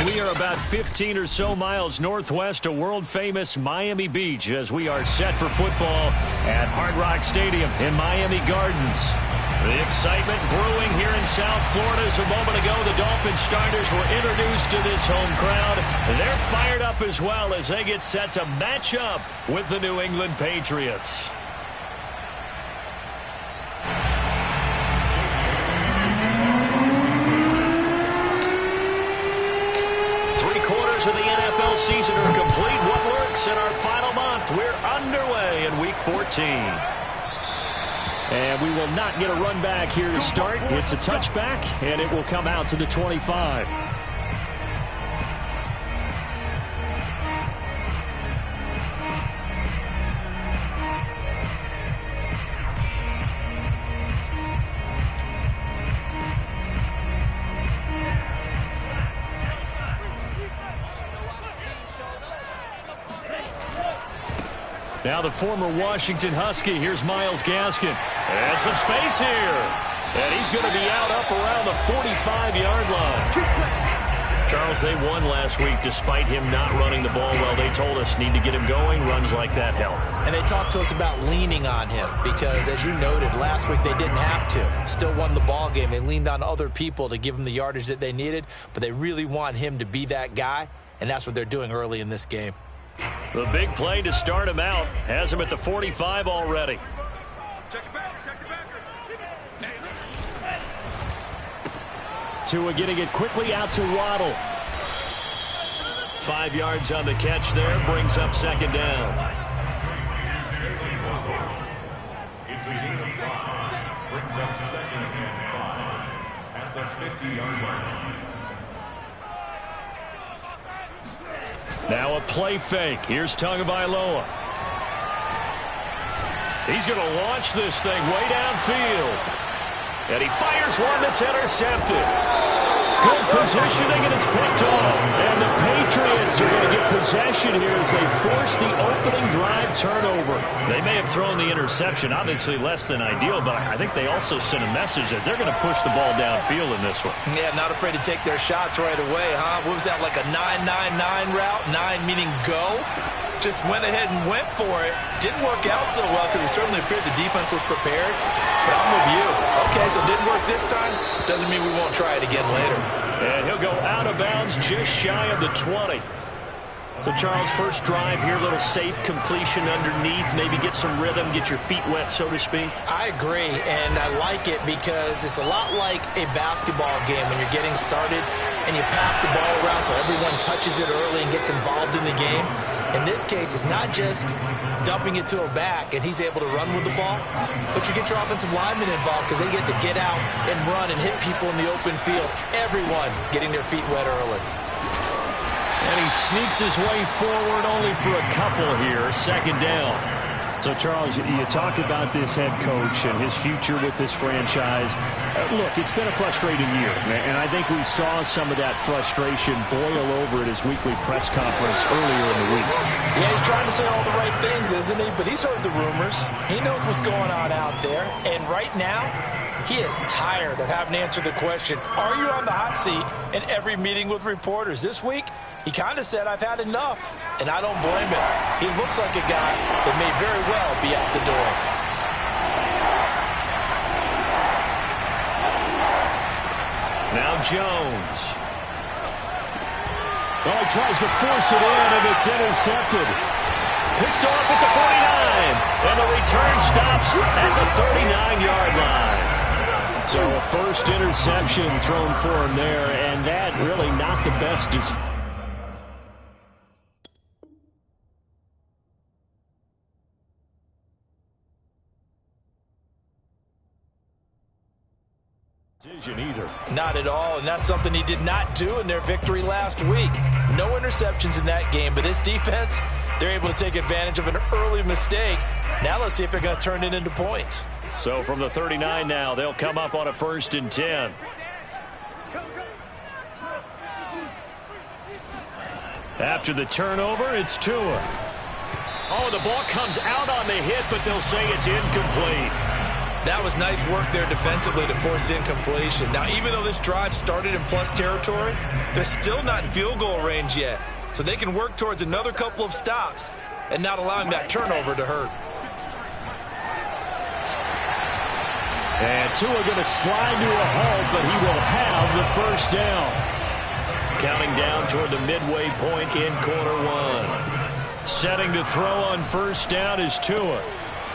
We are about 15 or so miles northwest of world-famous Miami Beach as we are set for football at Hard Rock Stadium in Miami Gardens. The excitement brewing here in South Florida as a moment ago the Dolphin starters were introduced to this home crowd. They're fired up as well as they get set to match up with the New England Patriots. Of the NFL season are complete. What works in our final month? We're underway in Week 14. And we will not get a run back here to start. It's a touchback, and it will come out to the 25. Now the former Washington Husky. Here's Myles Gaskin. And some space here. And he's going to be out up around the 45-yard line. Charles, they won last week despite him not running the ball well. They told us need to get him going. Runs like that help. And they talked to us about leaning on him because, as you noted, last week they didn't have to. Still won the ball game. They leaned on other people to give him the yardage that they needed, but they really want him to be that guy, and that's what they're doing early in this game. The big play to start him out has him at the 45 already. Tua getting it quickly out to Waddle. 5 yards on the catch there, brings up second down. It's a gain of 5, brings up second and 5 at the 50-yard line. Now a play fake. Here's Tagovailoa. He's going to launch this thing way downfield. And he fires one that's intercepted. Good positioning, and it's picked off. And the Patriots are going to get possession here as they force the opening drive turnover. They may have thrown the interception, obviously less than ideal, but I think they also sent a message that they're going to push the ball downfield in this one. Yeah, not afraid to take their shots right away, huh? What was that, like a 9-9-9 route? 9 meaning go? Just went ahead and went for it. Didn't work out so well because it certainly appeared the defense was prepared. But I'm with you. Okay, so it didn't work this time. Doesn't mean we won't try it again later. And he'll go out of bounds just shy of the 20. So, Charles, first drive here, little safe completion underneath. Maybe get some rhythm, get your feet wet, so to speak. I agree, and I like it because it's a lot like a basketball game when you're getting started and you pass the ball around so everyone touches it early and gets involved in the game. In this case, it's not just dumping it to a back and he's able to run with the ball, but you get your offensive linemen involved because they get to get out and run and hit people in the open field. Everyone getting their feet wet early. And he sneaks his way forward only for a couple here. Second down. So, Charles, you talk about this head coach and his future with this franchise. Look, it's been a frustrating year, and I think we saw some of that frustration boil over at his weekly press conference earlier in the week. Yeah, he's trying to say all the right things, isn't he? But he's heard the rumors. He knows what's going on out there. And right now, he is tired of having to answer the question, are you on the hot seat in every meeting with reporters? This week, he kind of said, I've had enough, and I don't blame him. He looks like a guy that may very well be out the door. Now Jones. Oh, he tries to force it in, and it's intercepted. Picked off at the 49, and the return stops at the 39-yard line. So a first interception thrown for him there, and that really not the best decision. Either. Not at all, and that's something he did not do in their victory last week. No interceptions in that game, but this defense, they're able to take advantage of an early mistake. Now let's see if they're going to turn it into points. So from the 39 now, they'll come up on a 1st and 10. After the turnover, it's Tua. Oh, the ball comes out on the hit, but they'll say it's incomplete. That was nice work there defensively to force the incompletion. Now, even though this drive started in plus territory, they're still not in field goal range yet. So they can work towards another couple of stops and not allowing that turnover to hurt. And Tua going to slide to a halt, but he will have the first down. Counting down toward the midway point in quarter one. Setting to throw on first down is Tua.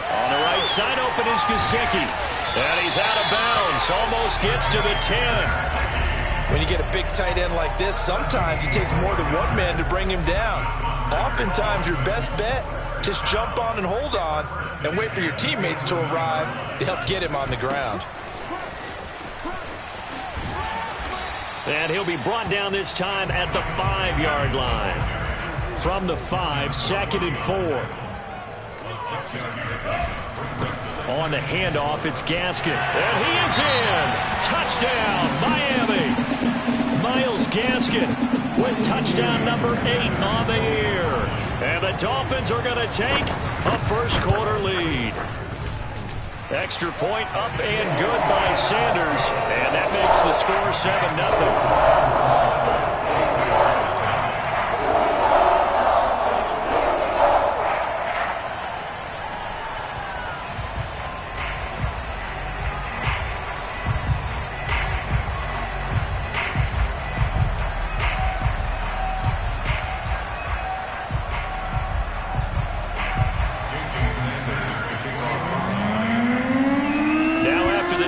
On the right side open is Gesicki. And he's out of bounds. Almost gets to the 10. When you get a big tight end like this, sometimes it takes more than one man to bring him down. Oftentimes, your best bet, just jump on and hold on and wait for your teammates to arrive to help get him on the ground. And he'll be brought down this time at the 5-yard line. From the 5, 2nd and 4. On the handoff, it's Gaskin. And he is in. Touchdown, Miami. Myles Gaskin with touchdown number 8 on the year. And the Dolphins are going to take a first-quarter lead. Extra point up and good by Sanders. And that makes the score 7-0.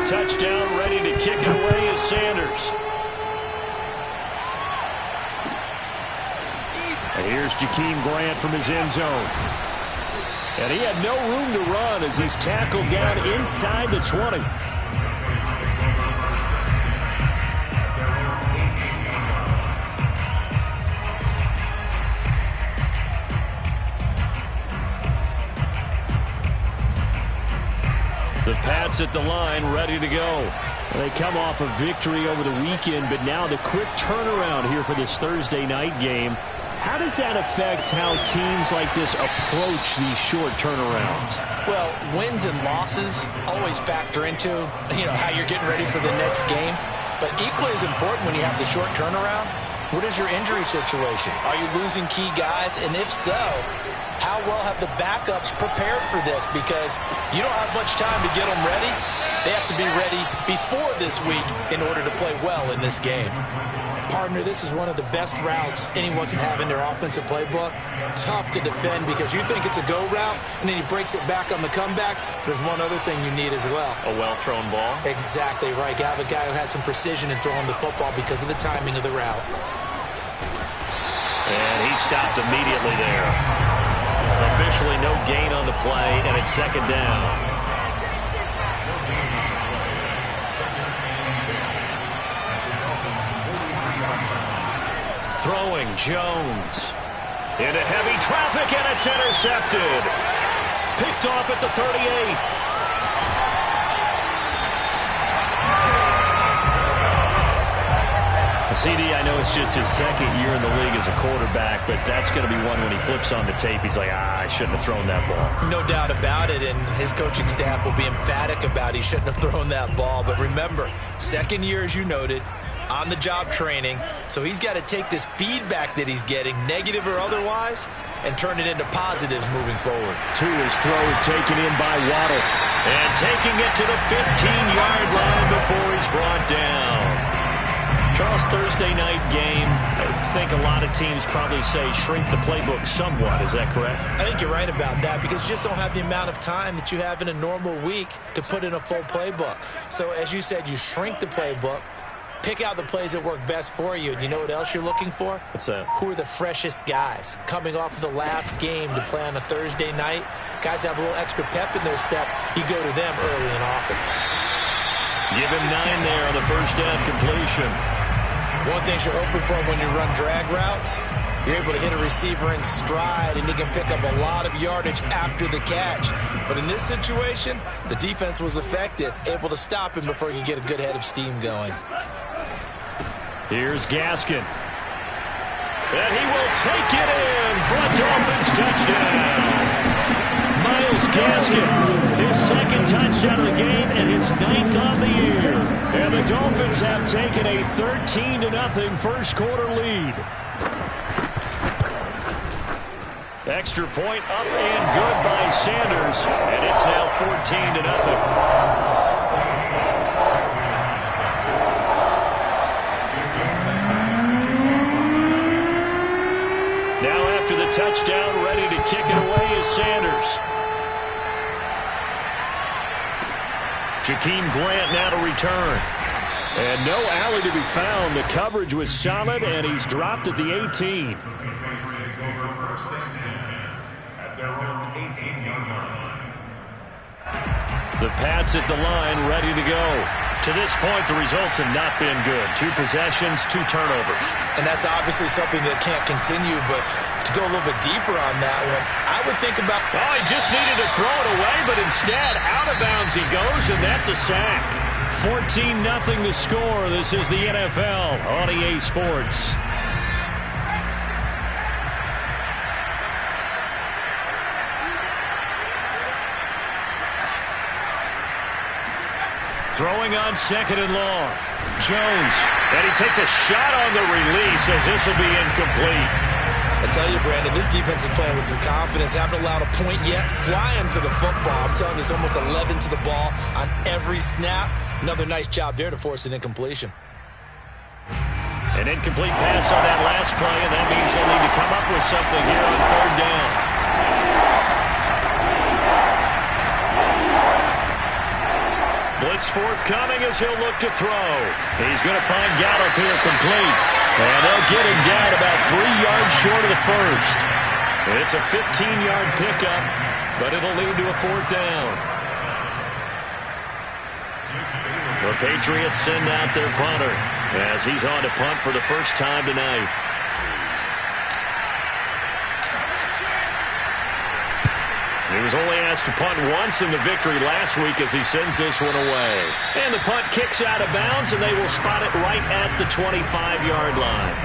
Touchdown, ready to kick it away is Sanders. And here's Jakeem Grant from his end zone. And he had no room to run as he's tackled down inside the 20. The Pats at the line, ready to go. They come off a victory over the weekend, but now the quick turnaround here for this Thursday night game. How does that affect how teams like this approach these short turnarounds? Well, wins and losses always factor into, how you're getting ready for the next game. But equally as important when you have the short turnaround, what is your injury situation? Are you losing key guys? And if so, how well have the backups prepared for this? Because you don't have much time to get them ready. They have to be ready before this week in order to play well in this game. Partner, this is one of the best routes anyone can have in their offensive playbook. Tough to defend because you think it's a go route, and then he breaks it back on the comeback. There's one other thing you need as well. A well-thrown ball? Exactly right. You have a guy who has some precision in throwing the football because of the timing of the route. And he stopped immediately there. Officially no gain on the play, and it's 2nd down. Throwing Jones into heavy traffic, and it's intercepted. Picked off at the 38. CD, I know it's just his 2nd year in the league as a quarterback, but that's going to be one when he flips on the tape. He's like, I shouldn't have thrown that ball. No doubt about it, and his coaching staff will be emphatic about he shouldn't have thrown that ball. But remember, 2nd year, as you noted, on-the-job training. So he's got to take this feedback that he's getting, negative or otherwise, and turn it into positives moving forward. Tua's throw is taken in by Waddle. And taking it to the 15-yard line before he's brought down. Charles, Thursday night game, I think a lot of teams probably say shrink the playbook somewhat. Is that correct? I think you're right about that because you just don't have the amount of time that you have in a normal week to put in a full playbook. So as you said, you shrink the playbook, pick out the plays that work best for you. And you know what else you're looking for? What's that? Who are the freshest guys coming off of the last game to play on a Thursday night? Guys have a little extra pep in their step. You go to them early and often. Give him 9 there on the first down completion. One thing you're hoping for when you run drag routes, you're able to hit a receiver in stride, and he can pick up a lot of yardage after the catch. But in this situation, the defense was effective, able to stop him before he could get a good head of steam going. Here's Gaskin. And he will take it in for a Dolphins touchdown. Myles gasket. His second touchdown of the game and his 9th on the year. And the Dolphins have taken a 13-0 first quarter lead. Extra point up and good by Sanders. And it's now 14-0. Now after the touchdown, ready to kick it away is Sanders. Jakeem Grant now to return. And no alley to be found. The coverage was solid, and he's dropped at the 18. The Pats at the line, ready to go. To this point, the results have not been good. 2 possessions, 2 turnovers. And that's obviously something that can't continue, but to go a little bit deeper on that one, I would think about... Oh, he just needed to throw it away, but instead, out of bounds he goes, and that's a sack. 14-0 the score. This is the NFL on EA Sports. Throwing on 2nd and long. Jones. And he takes a shot on the release as this will be incomplete. I tell you, Brandon, this defense is playing with some confidence. Haven't allowed a point yet. Flying to the football. I'm telling you, it's almost 11 to the ball on every snap. Another nice job there to force an incompletion. An incomplete pass on that last play, and that means they'll need to come up with something here on 3rd down. Blitz forthcoming as he'll look to throw. He's going to find Gallup here complete. And they'll get him down about 3 yards short of the first. It's a 15-yard pickup, but it'll lead to a 4th down. The Patriots send out their punter as he's on to punt for the first time tonight. He was only asked to punt once in the victory last week as he sends this one away. And the punt kicks out of bounds, and they will spot it right at the 25-yard line.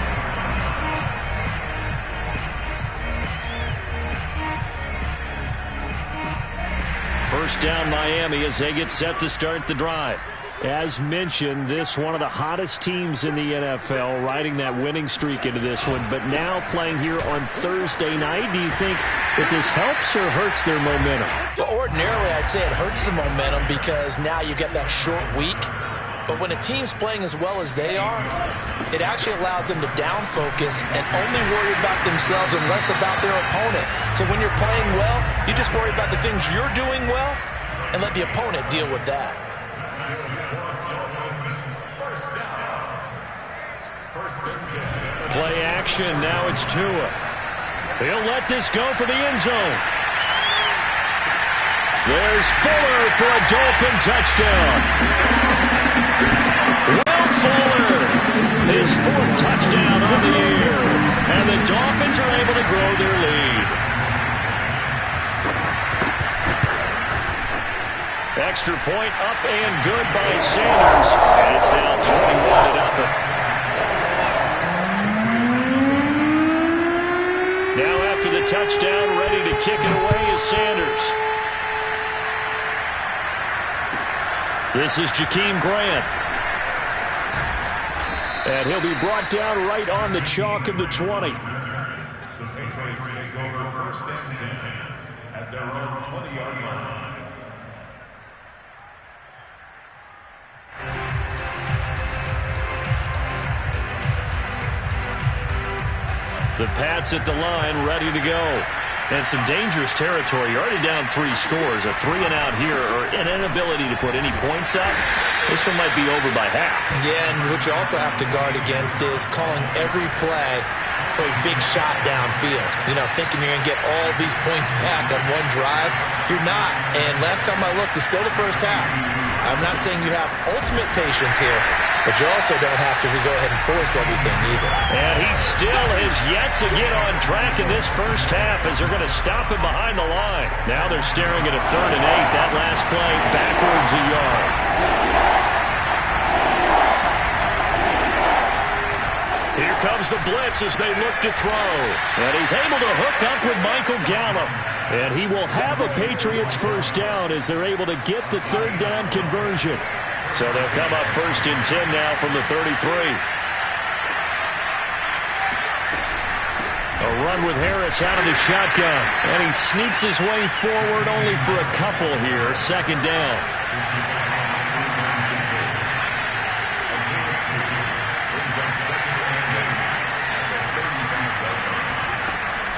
First down Miami as they get set to start the drive. As mentioned, this one of the hottest teams in the NFL, riding that winning streak into this one, but now playing here on Thursday night. Do you think that this helps or hurts their momentum? Well, ordinarily, I'd say it hurts the momentum because now you get that short week. But when a team's playing as well as they are, it actually allows them to down focus and only worry about themselves and less about their opponent. So when you're playing well, you just worry about the things you're doing well and let the opponent deal with that. Play action. Now it's Tua. He'll let this go for the end zone. There's Fuller for a Dolphin touchdown. Will Fuller, his 4th touchdown on the year. And the Dolphins are able to grow their lead. Extra point up and good by Sanders. And it's now 21-0. Now after the touchdown, ready to kick it away is Sanders. This is Jakeem Grant. And he'll be brought down right on the chalk of the 20. The Patriots take over 1st and 10 at their own 20-yard line. The Pats at the line, ready to go. And some dangerous territory. You're already down 3 scores. A 3-and-out here, or an inability to put any points up. This one might be over by half. Yeah, and what you also have to guard against is calling every play for a big shot downfield. You know, thinking you're going to get all these points back on one drive. You're not. And last time I looked, it's still the first half. I'm not saying you have ultimate patience here, but you also don't have to go ahead and force everything either. And he still has yet to get on track in this first half as they're going to stop him behind the line. Now they're staring at a 3rd and 8. That last play backwards a yard. Here comes the blitz as they look to throw. And he's able to hook up with Michael Gallup. And he will have a Patriots first down as they're able to get the third down conversion. So they'll come up 1st and 10 now from the 33. A run with Harris out of the shotgun. And he sneaks his way forward only for a couple here. 2nd down.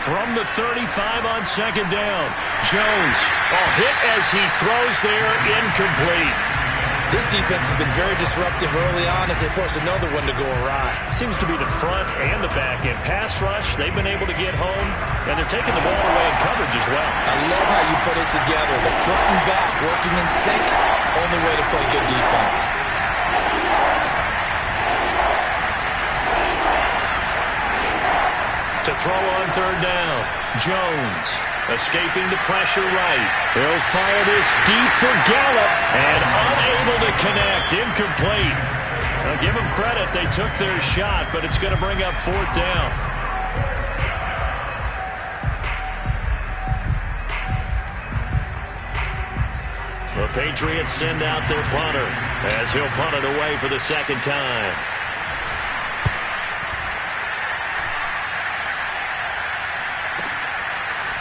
From the 35 on 2nd down. Jones, hit as he throws there, incomplete. This defense has been very disruptive early on as they force another one to go awry. Seems to be the front and the back end. Pass rush, they've been able to get home, and they're taking the ball away in coverage as well. I love how you put it together. The front and back working in sync, only way to play good defense. To throw on 3rd down, Jones escaping the pressure right. He'll fire this deep for Gallup and unable to connect. Incomplete. Now give them credit. They took their shot, but it's going to bring up 4th down. The Patriots send out their punter as he'll punt it away for the 2nd time.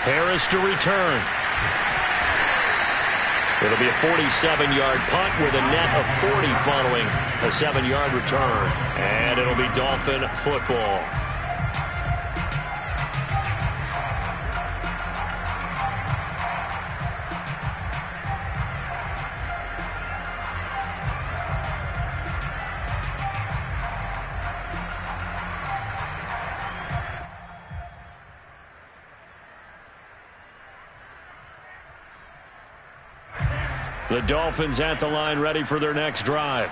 Harris to return. It'll be a 47-yard punt with a net of 40 following a 7-yard return. And it'll be Dolphin football. The Dolphins at the line ready for their next drive.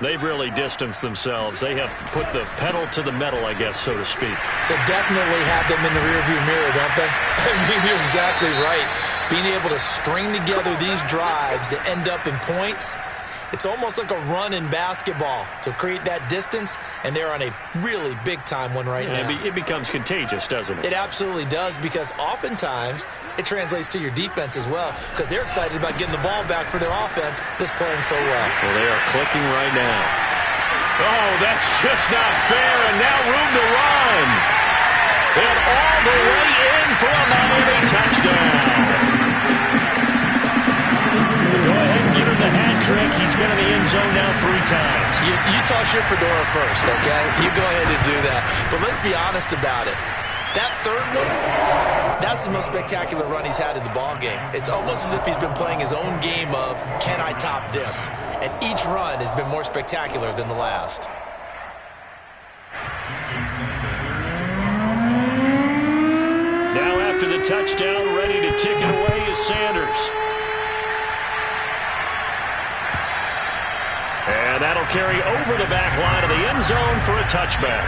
They've really distanced themselves. They have put the pedal to the metal, I guess, so to speak. So definitely have them in the rearview mirror, don't they? I mean, you're exactly right. Being able to string together these drives that end up in points, it's almost like a run in basketball to create that distance, and they're on a really big-time one right now. It becomes contagious, doesn't it? It absolutely does, because oftentimes it translates to your defense as well, because they're excited about getting the ball back for their offense that's playing so well. Well, they are clicking right now. Oh, that's just not fair, and now room to run. And all the way in for a Miami touchdown. Go ahead and give him the hat trick. He's been in the end zone now 3 times. You toss your fedora first, okay? You go ahead and do that. But let's be honest about it. That third one, that's the most spectacular run he's had in the ball game. It's almost as if he's been playing his own game of, can I top this? And each run has been more spectacular than the last. Now after the touchdown, ready to kick it away is Sanders. And that'll carry over the back line of the end zone for a touchback.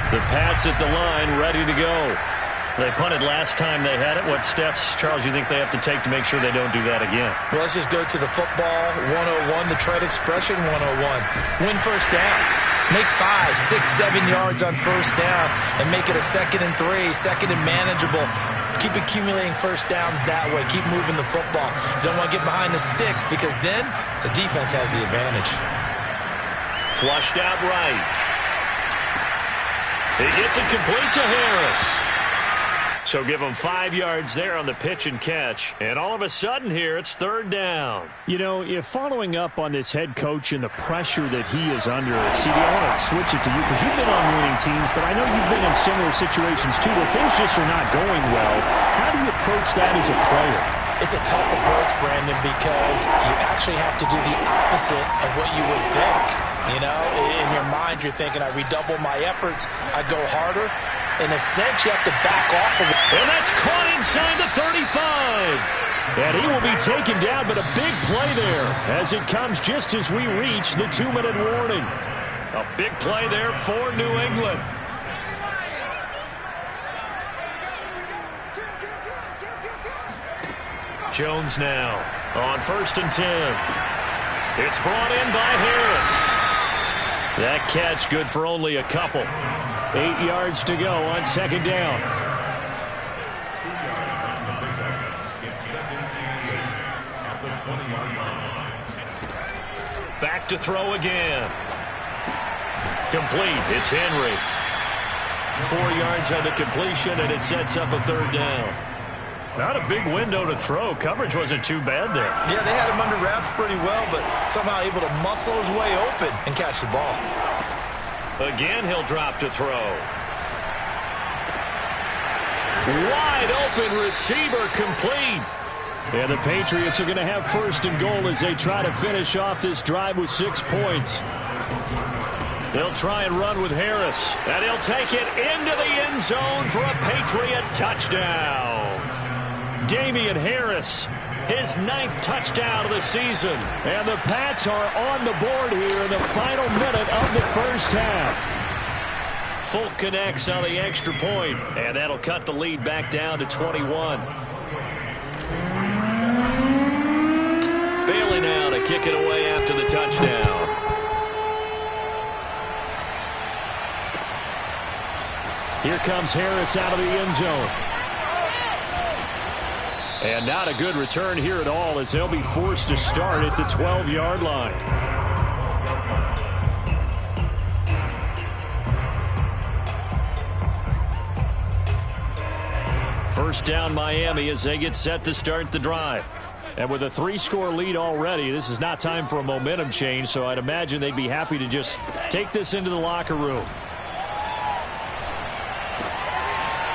The Pats at the line, ready to go. They punted last time they had it. What steps, Charles, you think they have to take to make sure they don't do that again? Well, let's just go to the football 101, the trade expression 101. Win first down. Make 5, 6, 7 yards on first down and make it a 2nd and 3, 2nd and manageable. Keep accumulating first downs that way. Keep moving the football. You don't want to get behind the sticks because then the defense has the advantage. Flushed out right. He gets it complete to Harris. So give him 5 yards there on the pitch and catch. And all of a sudden here, it's 3rd down. You know, following up on this head coach and the pressure that he is under, CD, I want to switch it to you because you've been on winning teams, but I know you've been in similar situations too where things just are not going well. How do you approach that as a player? It's a tough approach, Brandon, because you actually have to do the opposite of what you would think. You know, in your mind, you're thinking, I redouble my efforts, I go harder. In a sense, you have to back off of it. And that's caught inside the 35. And he will be taken down, but a big play there as it comes just as we reach the 2-minute warning. A big play there for New England. Jones now on 1st and 10. It's brought in by Harris. That catch good for only a couple. 8 yards to go on 2nd down. 2 yards on the pickup. It's 2nd and 8 at the 20-yard line. Back to throw again. Complete. It's Henry. 4 yards on the completion, and it sets up a 3rd down. Not a big window to throw. Coverage wasn't too bad there. Yeah, they had him under wraps pretty well, but somehow able to muscle his way open and catch the ball. Again, he'll drop to throw. Wide open receiver, complete. And the Patriots are going to have 1st and goal as they try to finish off this drive with 6 points. They'll try and run with Harris, and he'll take it into the end zone for a Patriot touchdown. Damian Harris, his 9th touchdown of the season. And the Pats are on the board here in the final minute of the 1st half. Folk connects on the extra point, and that'll cut the lead back down to 21. Bailey now to kick it away after the touchdown. Here comes Harris out of the end zone. And not a good return here at all as they'll be forced to start at the 12-yard line. First down Miami as they get set to start the drive. And with a 3-score lead already, this is not time for a momentum change, so I'd imagine they'd be happy to just take this into the locker room.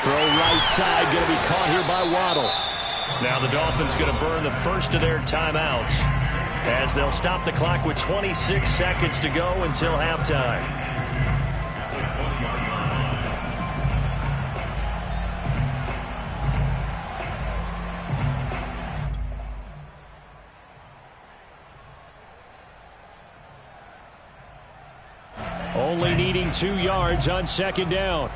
Throw right side, going to be caught here by Waddle. Now the Dolphins going to burn the first of their timeouts as they'll stop the clock with 26 seconds to go until halftime. Only needing 2 yards on 2nd down.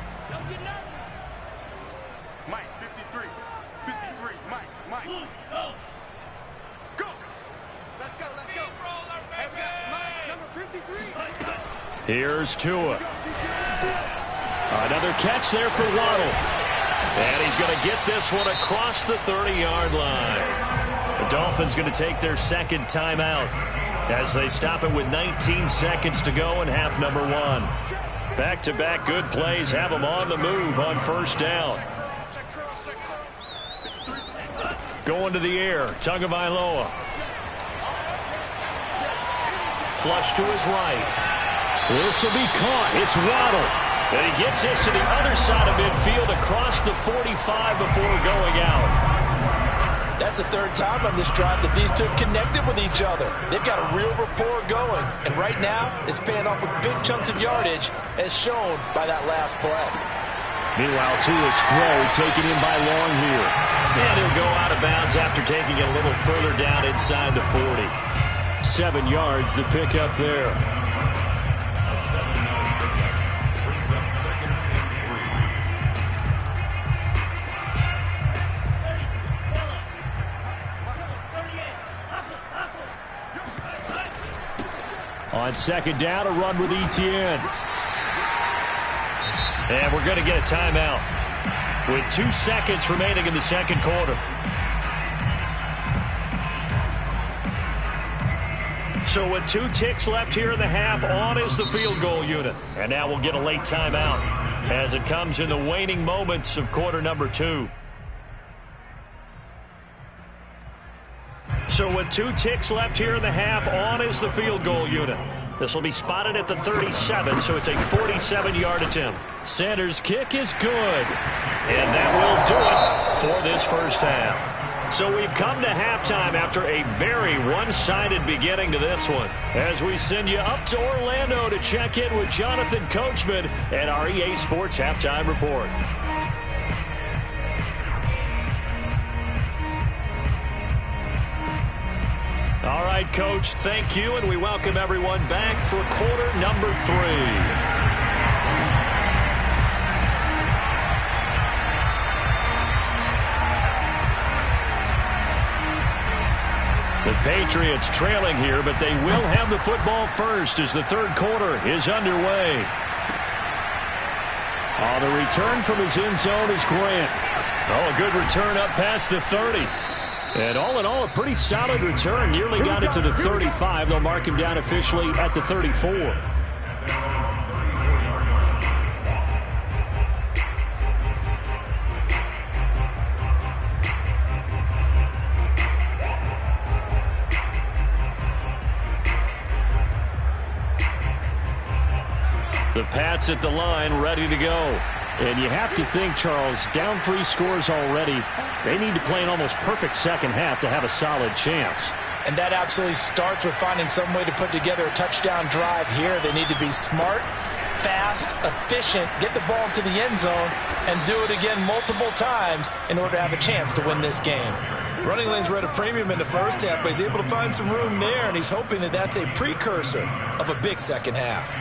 Here's Tua. Another catch there for Waddle. And he's going to get this one across the 30-yard line. The Dolphins going to take their 2nd timeout as they stop it with 19 seconds to go in half number 1. Back-to-back good plays have them on the move on 1st down. Going to the air, Tagovailoa. Flush to his right. This will be caught. It's Waddle. And he gets this to the other side of midfield across the 45 before going out. That's the 3rd time on this drive that these two have connected with each other. They've got a real rapport going. And right now, it's paying off with big chunks of yardage as shown by that last play. Meanwhile, Tua's throw taken in by Long here. And he'll go out of bounds after taking it a little further down inside the 40. 7 yards the pick up there. On 2nd down, a run with Etienne. And we're going to get a timeout with 2 seconds remaining in the 2nd quarter. So with 2 ticks left here in the half, on is the field goal unit. And now we'll get a late timeout as it comes in the waning moments of quarter number 2. So with 2 ticks left here in the half, on is the field goal unit. This will be spotted at the 37, so it's a 47-yard attempt. Sanders' kick is good. And that will do it for this 1st half. So we've come to halftime after a very one-sided beginning to this one, as we send you up to Orlando to check in with Jonathan Coachman and our EA Sports Halftime Report. All right, Coach, thank you, and we welcome everyone back for quarter number 3. The Patriots trailing here, but they will have the football first as the third quarter is underway. Oh, the return from his end zone is Grant. Oh, a good return up past the 30. And all in all, a pretty solid return. Nearly got it to the 35. They'll mark him down officially at the 34. The Pats at the line, ready to go. And you have to think, Charles, down 3 scores already. They need to play an almost perfect second half to have a solid chance. And that absolutely starts with finding some way to put together a touchdown drive here. They need to be smart, fast, efficient, get the ball to the end zone, and do it again multiple times in order to have a chance to win this game. Running lanes were at a premium in the first half, but he's able to find some room there, and he's hoping that that's a precursor of a big second half.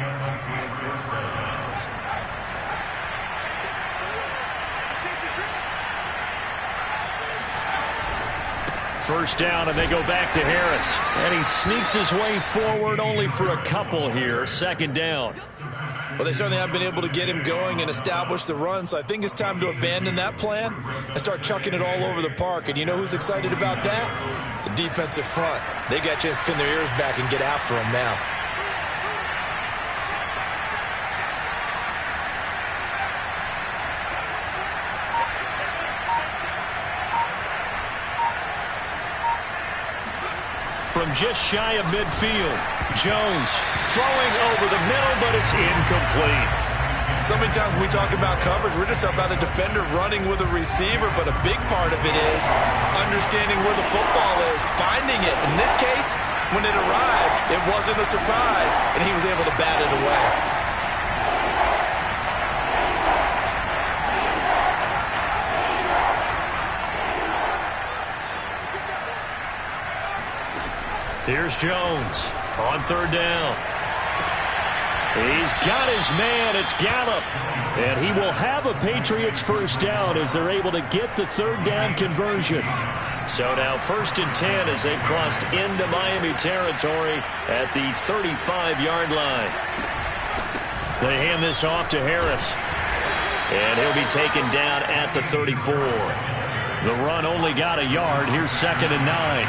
First down, and they go back to Harris. And he sneaks his way forward only for a couple here. Second down. Well, they certainly haven't been able to get him going and establish the run, so I think it's time to abandon that plan and start chucking it all over the park. And you know who's excited about that? The defensive front. They got a chance to pin their ears back and get after him now. From just shy of midfield, Jones throwing over the middle, but it's incomplete. So many times when we talk about coverage, we're just about a defender running with a receiver, but a big part of it is understanding where the football is, finding it. In this case, when it arrived, it wasn't a surprise, and he was able to bat it away. Here's Jones on third down. He's got his man. It's Gallup. And he will have a Patriots first down as they're able to get the third down conversion. So now 1st and 10 as they've crossed into Miami territory at the 35-yard line. They hand this off to Harris. And he'll be taken down at the 34. The run only got a yard. Here's 2nd and 9.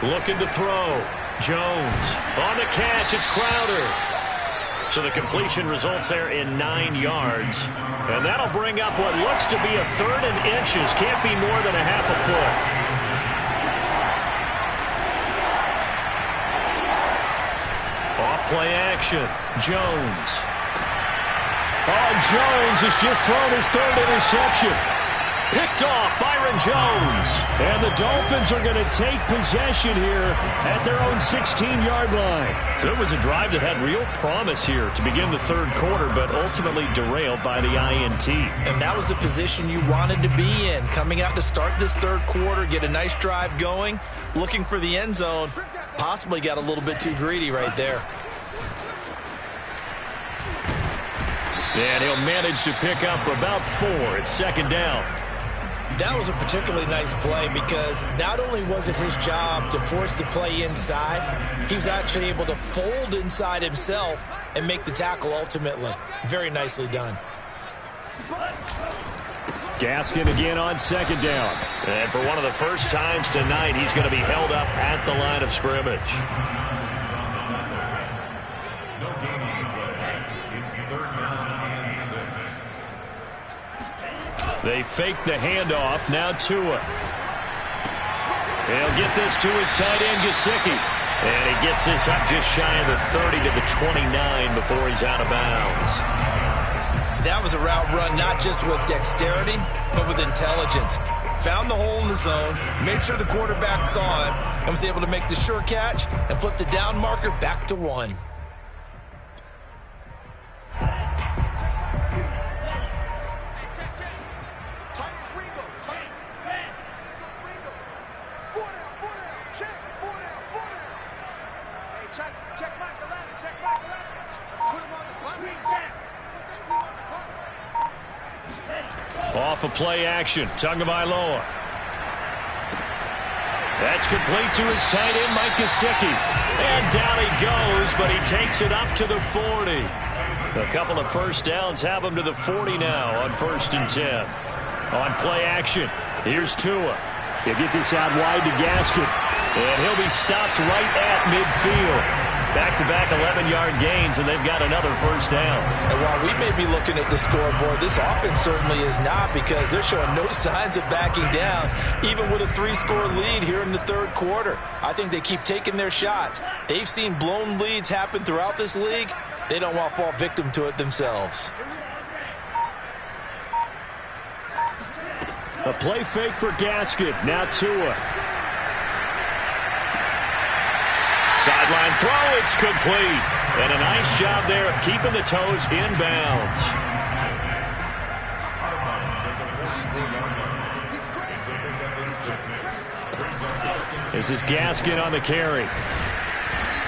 Looking to throw. Jones on the catch. It's Crowder. So the completion results there in 9 yards. And that'll bring up what looks to be a 3rd and inches. Can't be more than a half a foot. Off play action. Jones. Oh, Jones has just thrown his 3rd interception. Picked off Byron Jones. And the Dolphins are going to take possession here at their own 16-yard line. So it was a drive that had real promise here to begin the third quarter, but ultimately derailed by the INT. And that was the position you wanted to be in. Coming out to start this third quarter, get a nice drive going, looking for the end zone. Possibly got a little bit too greedy right there. And he'll manage to pick up about 4. It's 2nd down. That was a particularly nice play because not only was it his job to force the play inside, he was actually able to fold inside himself and make the tackle ultimately. Very nicely done. Gaskin again on 2nd down. And for one of the first times tonight, he's going to be held up at the line of scrimmage. They fake the handoff. Now Tua. He'll get this to his tight end, Gesicki. And he gets this up just shy of the 30 to the 29 before he's out of bounds. That was a route run not just with dexterity, but with intelligence. Found the hole in the zone, made sure the quarterback saw him, and was able to make the sure catch and flip the down marker back to 1. off of play action. Tagovailoa. That's complete to his tight end, Mike Gesicki. And down he goes, but he takes it up to the 40. A couple of first downs have him to the 40 now on 1st and 10. On play action, here's Tua. He'll get this out wide to Gaskin. And he'll be stopped right at midfield. Back-to-back 11-yard gains, and they've got another first down. And while we may be looking at the scoreboard, this offense certainly is not, because they're showing no signs of backing down, even with a 3-score lead here in the third quarter. I think they keep taking their shots. They've seen blown leads happen throughout this league. They don't want to fall victim to it themselves. A play fake for Gaskin. Now Tua. Sideline throw, it's complete. And a nice job there of keeping the toes inbounds. This is Gaskin on the carry.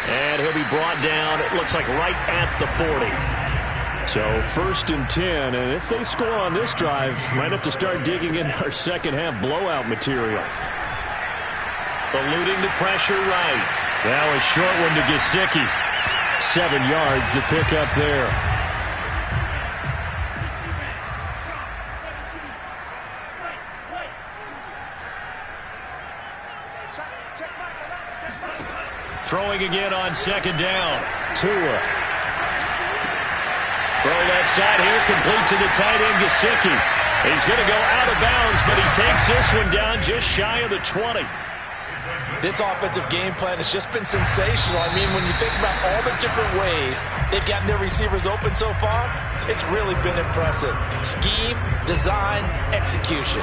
And he'll be brought down, it looks like right at the 40. So 1st and 10, and if they score on this drive, might have to start digging in our second half blowout material. Eluding the pressure right. Now a short one to Gesicki. 7 yards, the pickup there. Throwing again on 2nd down. Tua. Throw left side here, complete to the tight end, Gesicki. He's going to go out of bounds, but he takes this one down just shy of the 20. This offensive game plan has just been sensational. I mean, when you think about all the different ways they've gotten their receivers open so far, it's really been impressive. Scheme, design, execution.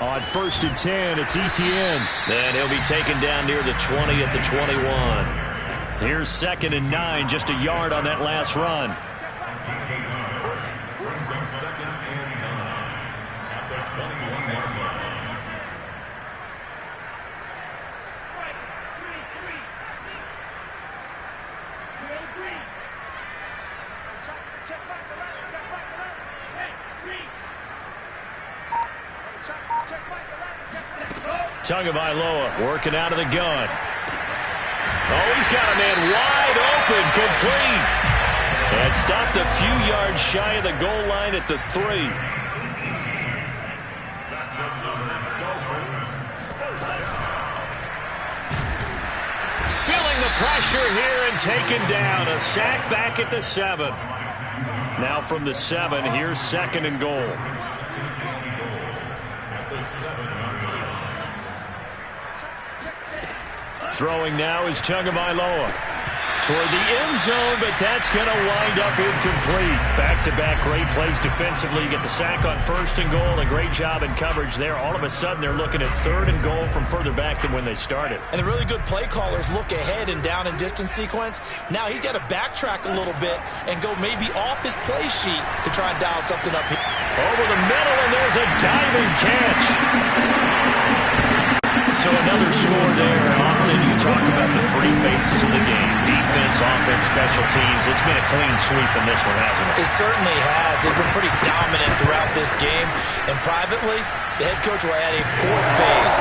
On 1st and 10, it's Etienne. And he'll be taken down near the 20 at the 21. Here's 2nd and 9, just a yard on that last run. Brings him 2nd and 9 at the 21-yard line. Tagovailoa working out of the gun. Oh, he's got a man wide open, complete. And stopped a few yards shy of the goal line at the 3. That's another Dolphins first down. Feeling the pressure here and taken down. A sack back at the 7. Now from the 7, here's 2nd and goal. At the 7-yard line. Throwing now is Tagovailoa toward the end zone, but that's going to wind up incomplete. Back-to-back great plays defensively. You get the sack on 1st and goal. A great job in coverage there. All of a sudden, they're looking at 3rd and goal from further back than when they started. And the really good play callers look ahead and down and distance sequence. Now he's got to backtrack a little bit and go maybe off his play sheet to try and dial something up here. Over the middle, and there's a diving catch. So another score there. Often you talk about the 3 phases of the game. Defense, offense, special teams. It's been a clean sweep in this one, hasn't it? It certainly has. They've been pretty dominant throughout this game. And privately, the head coach will add a 4th phase.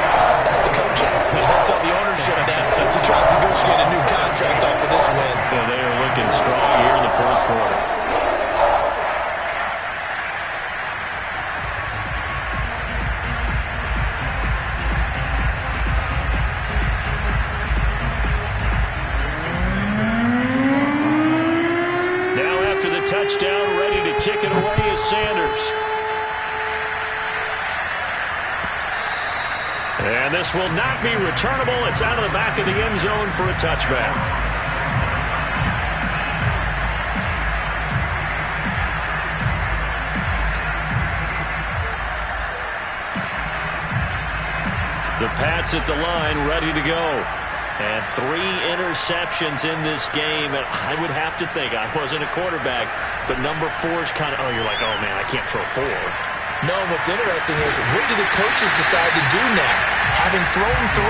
That's the coaching. And he'll tell the ownership that as he tries to negotiate a new contract off of this win. Yeah, they are looking strong here in the 4th quarter. Touchdown, ready to kick it away is Sanders. And this will not be returnable. It's out of the back of the end zone for a touchback. The Pats at the line, ready to go. And 3 interceptions in this game. And I would have to think, I wasn't a quarterback, but number 4 is kind of, oh, you're like, oh, man, I can't throw 4. No, what's interesting is, what do the coaches decide to do now? Having thrown 3,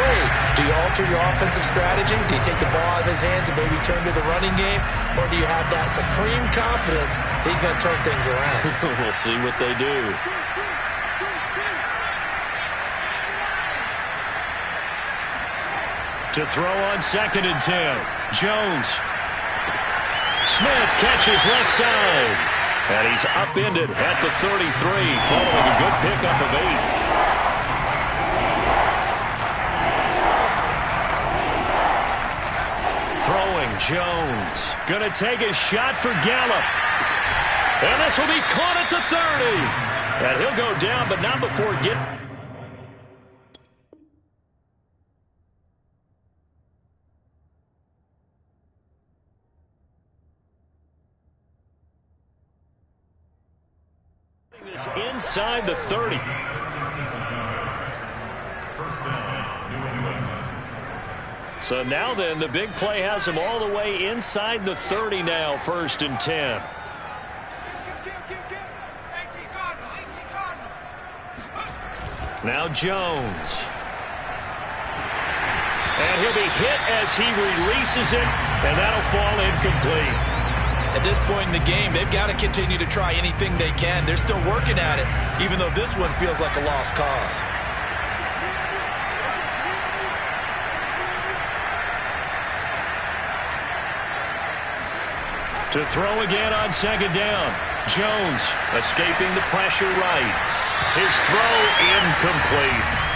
do you alter your offensive strategy? Do you take the ball out of his hands and maybe turn to the running game? Or do you have that supreme confidence that he's going to turn things around? We'll see what they do. To throw on 2nd and 10. Jones. Smith catches left side. And he's upended at the 33, following a good pickup of 8. Throwing Jones. Going to take a shot for Gallup. And this will be caught at the 30. And he'll go down, but not before getting... this inside the 30. So now then, the big play has him all the way inside the 30 now, 1st and 10. Now Jones. And he'll be hit as he releases it, and that'll fall incomplete. At this point in the game, they've got to continue to try anything they can. They're still working at it, even though this one feels like a lost cause. To throw again on 2nd down. Jones escaping the pressure right. His throw incomplete.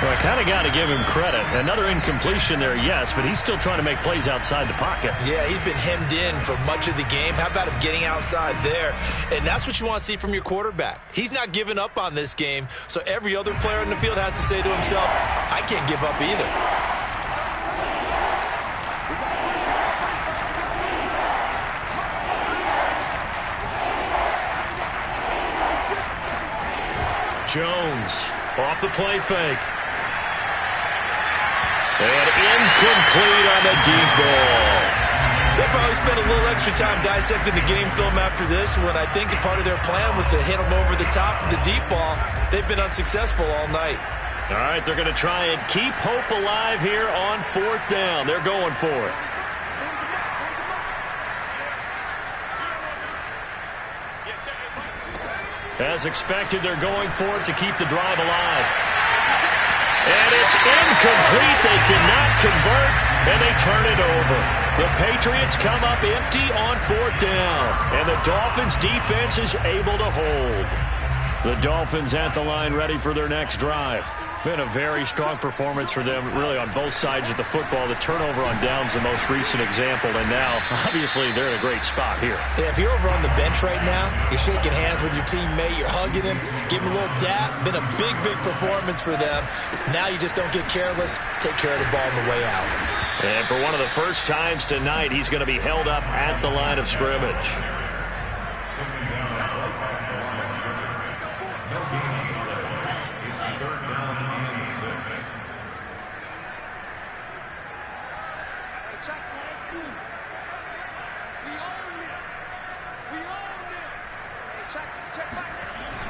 Well, I kind of got to give him credit. Another incompletion there, yes, but he's still trying to make plays outside the pocket. Yeah, he's been hemmed in for much of the game. How about him getting outside there? And that's what you want to see from your quarterback. He's not giving up on this game, so every other player in the field has to say to himself, I can't give up either. Jones off the play fake. And incomplete on the deep ball. They'll probably spend a little extra time dissecting the game film after this one. I think part of their plan was to hit them over the top of the deep ball. They've been unsuccessful all night. All right, they're going to try and keep hope alive here on 4th down. They're going for it. As expected, they're going for it to keep the drive alive. And it's incomplete. They cannot convert, and they turn it over. The Patriots come up empty on 4th down, and the Dolphins' defense is able to hold. The Dolphins at the line, ready for their next drive. Been a very strong performance for them, really, on both sides of the football. The turnover on downs, the most recent example, and now, obviously, they're in a great spot here. Yeah, if you're over on the bench right now, you're shaking hands with your teammate, you're hugging him, giving him a little dap. Been a big, big performance for them. Now you just don't get careless. Take care of the ball on the way out. And for one of the first times tonight, he's going to be held up at the line of scrimmage.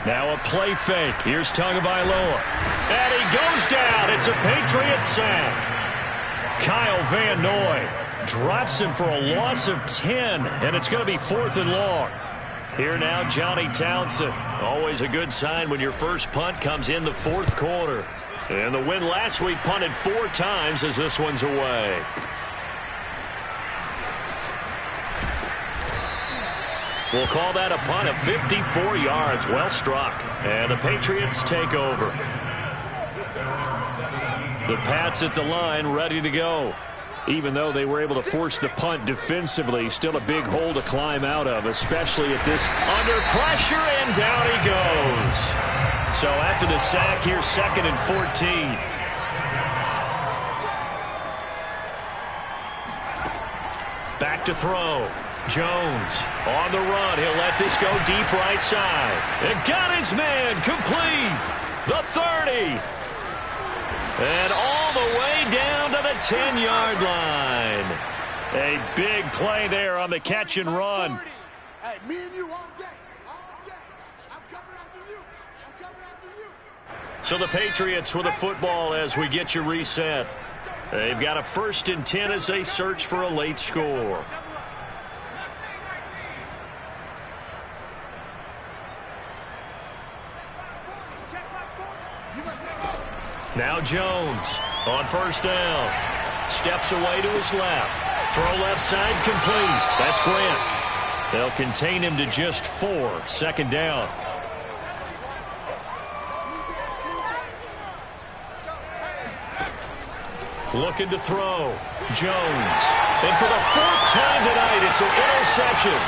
Now a play fake. Here's Tagovailoa. And he goes down. It's a Patriot sack. Kyle Van Noy drops him for a loss of 10, and it's going to be 4th and long. Here now, Johnny Townsend. Always a good sign when your first punt comes in the 4th quarter. And the win last week punted 4 times as this one's away. We'll call that a punt of 54 yards. Well struck. And the Patriots take over. The Pats at the line, ready to go. Even though they were able to force the punt defensively, still a big hole to climb out of, especially at this under pressure, and down he goes. So after the sack, here's 2nd and 14. Back to throw. Jones on the run. He'll let this go deep right side. And got his man complete. The 30. And all the way down to the 10-yard line. A big play there on the catch and run. Hey, me and you all day. All day. I'm coming after you. I'm coming after you. So the Patriots with a football as we get you reset. They've got a 1st and 10 as they search for a late score. Now Jones on 1st down. Steps away to his left. Throw left side complete. That's Grant. They'll contain him to just 4. 2nd down. Looking to throw. Jones. And for the 4th time tonight, it's an interception.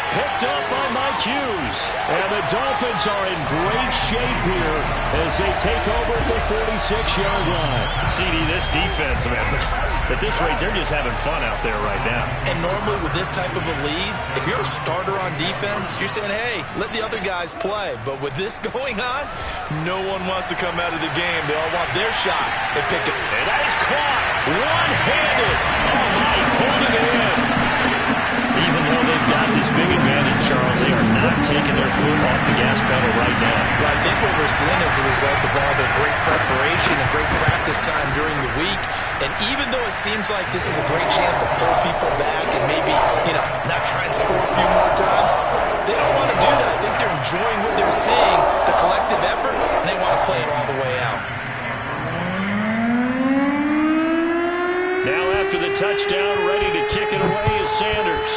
Picked up by Mike Hughes. And the Dolphins are in great shape here as they take over at the 46-yard line. CD, this defense, man, at this rate, they're just having fun out there right now. And normally with this type of a lead, if you're a starter on defense, you're saying, hey, let the other guys play. But with this going on, no one wants to come out of the game. They all want their shot. They pick it. And that is caught one-handed. Oh, my, pulling it in. Even though they've got this big advantage, Charles, they are not taking their foot off the gas pedal right now. Well, I think what we're seeing is the result of all their great preparation and great practice time during the week. And even though it seems like this is a great chance to pull people back and maybe, not try and score a few more times, they don't want to do that. I think they're enjoying what they're seeing, the collective effort, and they want to play it all the way out. Now after the touchdown, ready to kick it away is Sanders.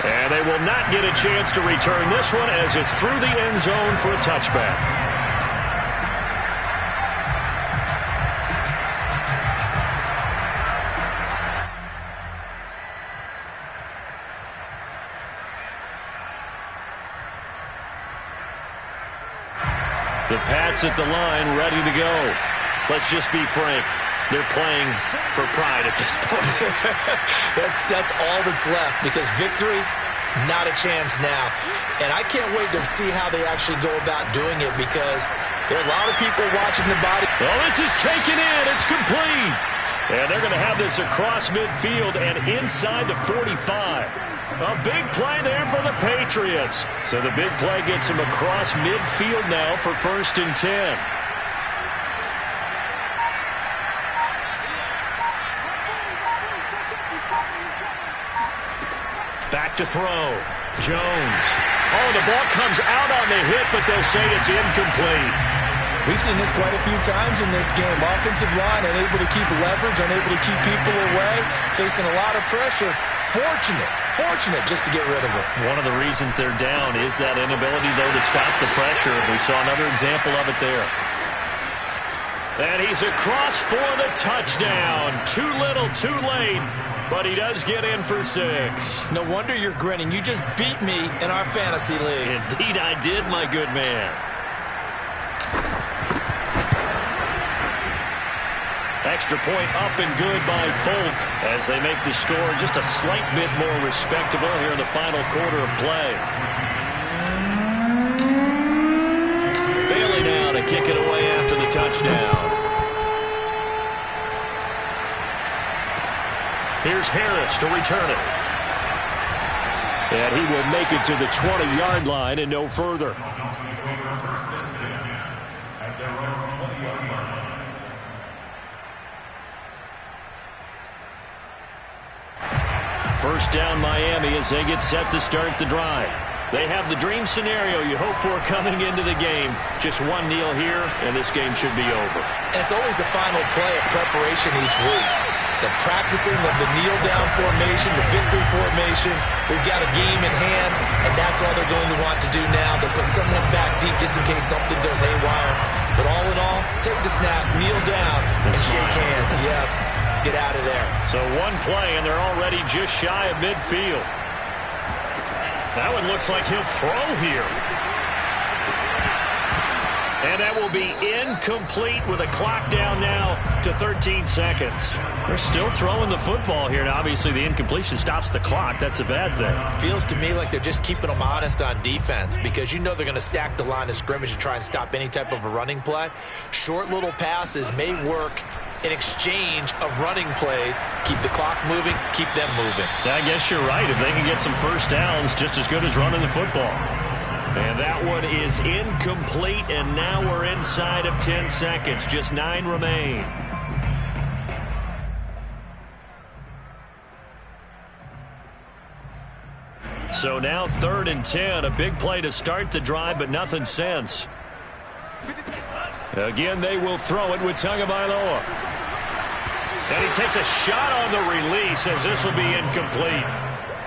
And they will not get a chance to return this one as it's through the end zone for a touchback. The Pats at the line, ready to go. Let's just be frank. They're playing for pride at this point. That's all that's left because victory, not a chance now. And I can't wait to see how they actually go about doing it because there are a lot of people watching the body. Oh, this is taken in. It's complete. And they're going to have this across midfield and inside the 45. A big play there for the Patriots. So the big play gets them across midfield now for 1st and 10. Back to throw. Jones. Oh, the ball comes out on the hit, but they'll say it's incomplete. We've seen this quite a few times in this game. Offensive line unable to keep leverage, unable to keep people away, facing a lot of pressure. Fortunate just to get rid of it. One of the reasons they're down is that inability, though, to stop the pressure. We saw another example of it there. And he's across for the touchdown. Too little, too late, but he does get in for 6. No wonder you're grinning. You just beat me in our fantasy league. Indeed I did, my good man. Extra point up and good by Folk as they make the score just a slight bit more respectable here in the final quarter of play. Bailey now to kick it away after the touchdown. Here's Harris to return it. And he will make it to the 20-yard line and no further. First down Miami as they get set to start the drive. They have the dream scenario you hope for coming into the game. Just one kneel here, and this game should be over. And it's always the final play of preparation each week. The practicing of the kneel-down formation, the victory formation. We've got a game in hand, and that's all they're going to want to do now. They'll put someone back deep just in case something goes haywire. But all in all, take the snap, kneel down, and shake hands. Yes, get out of there. So one play, and they're already just shy of midfield. That one looks like he'll throw here. And that will be incomplete with a clock down now to 13 seconds. They're still throwing the football here. Now, obviously, the incompletion stops the clock. That's a bad thing. Feels to me like they're just keeping them honest on defense because you know they're going to stack the line of scrimmage and try and stop any type of a running play. Short little passes may work in exchange of running plays. Keep the clock moving, keep them moving. I guess you're right. If they can get some first downs, just as good as running the football. And that one is incomplete, and now we're inside of 10 seconds. Just 9 remain. So now 3rd and 10. A big play to start the drive, but nothing since. Again, they will throw it with Tagovailoa. And he takes a shot on the release as this will be incomplete.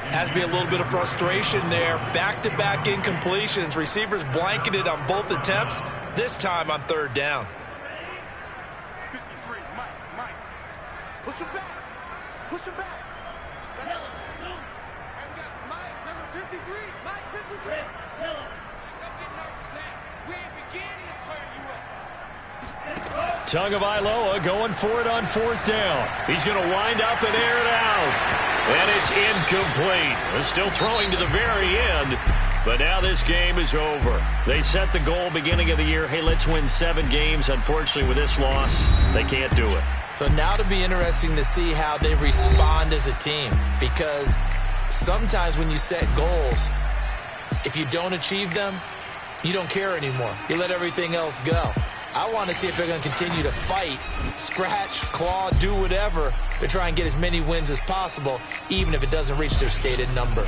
Has to be a little bit of frustration there. Back-to-back incompletions. Receivers blanketed on both attempts, this time on 3rd down. 53, Mike. Push him back. Push him back. And we got Mike, number 53. Mike, 53. Don't get nervous now. We ain't beginning to turn you up. Tagovailoa going for it on 4th down. He's going to wind up and air it out. And it's incomplete. They're still throwing to the very end. But now this game is over. They set the goal beginning of the year. Hey, let's win 7 games. Unfortunately, with this loss, they can't do it. So now to be interesting to see how they respond as a team. Because sometimes when you set goals, if you don't achieve them, you don't care anymore. You let everything else go. I want to see if they're going to continue to fight, scratch, claw, do whatever to try and get as many wins as possible, even if it doesn't reach their stated number.